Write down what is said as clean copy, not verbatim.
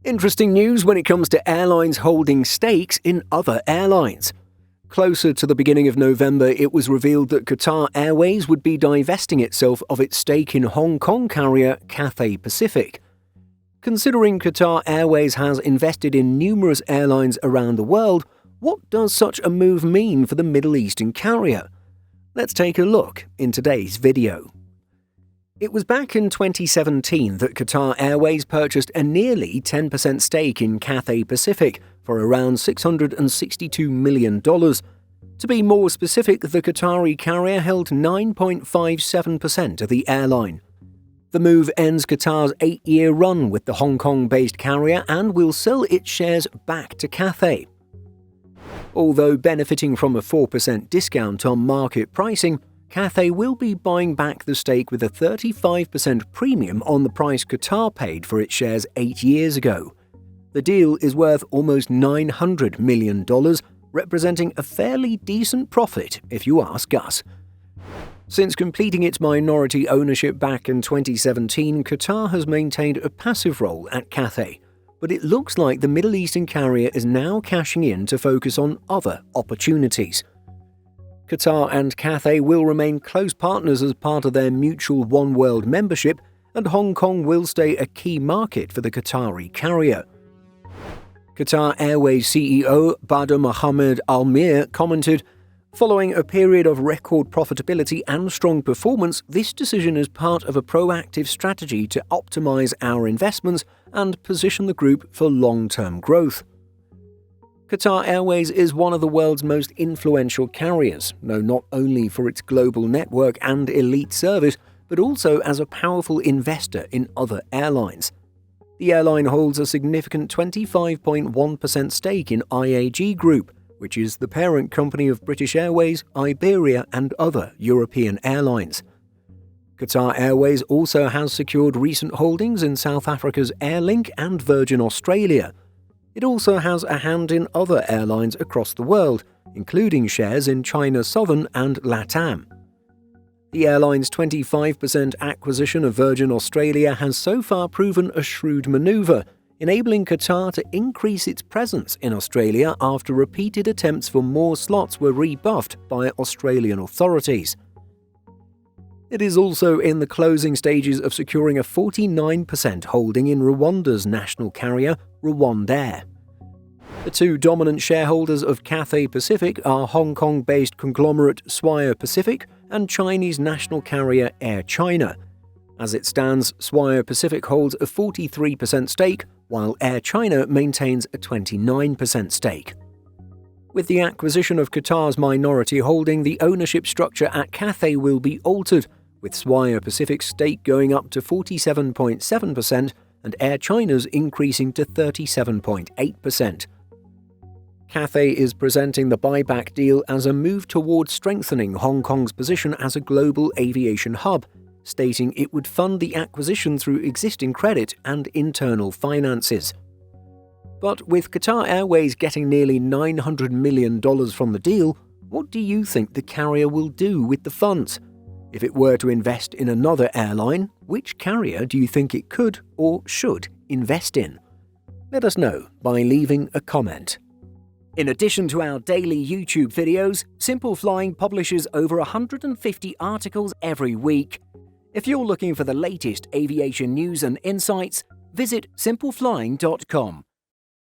Interesting news when it comes to airlines holding stakes in other airlines. Closer to the beginning of November, it was revealed that Qatar Airways would be divesting itself of its stake in Hong Kong carrier Cathay Pacific. Considering Qatar Airways has invested in numerous airlines around the world, what does such a move mean for the Middle Eastern carrier? Let's take a look in today's video. It was back in 2017 that Qatar Airways purchased a nearly 10% stake in Cathay Pacific for around $662 million. To be more specific, the Qatari carrier held 9.57% of the airline. The move ends Qatar's 8-year run with the Hong Kong-based carrier and will sell its shares back to Cathay. Although benefiting from a 4% discount on market pricing, Cathay will be buying back the stake with a 35% premium on the price Qatar paid for its shares 8 years ago. The deal is worth almost $900 million, representing a fairly decent profit if you ask us. Since completing its minority ownership back in 2017, Qatar has maintained a passive role at Cathay, but it looks like the Middle Eastern carrier is now cashing in to focus on other opportunities. Qatar and Cathay will remain close partners as part of their mutual One World membership, and Hong Kong will stay a key market for the Qatari carrier. Qatar Airways CEO Badr Mohammed Al Mir commented, "Following a period of record profitability and strong performance, this decision is part of a proactive strategy to optimize our investments and position the group for long-term growth." Qatar Airways is one of the world's most influential carriers, known not only for its global network and elite service, but also as a powerful investor in other airlines. The airline holds a significant 25.1% stake in IAG Group, which is the parent company of British Airways, Iberia, and other European airlines. Qatar Airways also has secured recent holdings in South Africa's Airlink and Virgin Australia. It also has a hand in other airlines across the world, including shares in China Southern and LATAM. The airline's 25% acquisition of Virgin Australia has so far proven a shrewd maneuver, enabling Qatar to increase its presence in Australia after repeated attempts for more slots were rebuffed by Australian authorities. It is also in the closing stages of securing a 49% holding in Rwanda's national carrier, Rwandair. The two dominant shareholders of Cathay Pacific are Hong Kong-based conglomerate Swire Pacific and Chinese national carrier Air China. As it stands, Swire Pacific holds a 43% stake, while Air China maintains a 29% stake. With the acquisition of Qatar's minority holding, the ownership structure at Cathay will be altered, with Swire Pacific's stake going up to 47.7% and Air China's increasing to 37.8%. Cathay is presenting the buyback deal as a move towards strengthening Hong Kong's position as a global aviation hub, stating it would fund the acquisition through existing credit and internal finances. But with Qatar Airways getting nearly $900 million from the deal, what do you think the carrier will do with the funds? If it were to invest in another airline, which carrier do you think it could or should invest in? Let us know by leaving a comment. In addition to our daily YouTube videos, Simple Flying publishes over 150 articles every week. If you're looking for the latest aviation news and insights, visit simpleflying.com.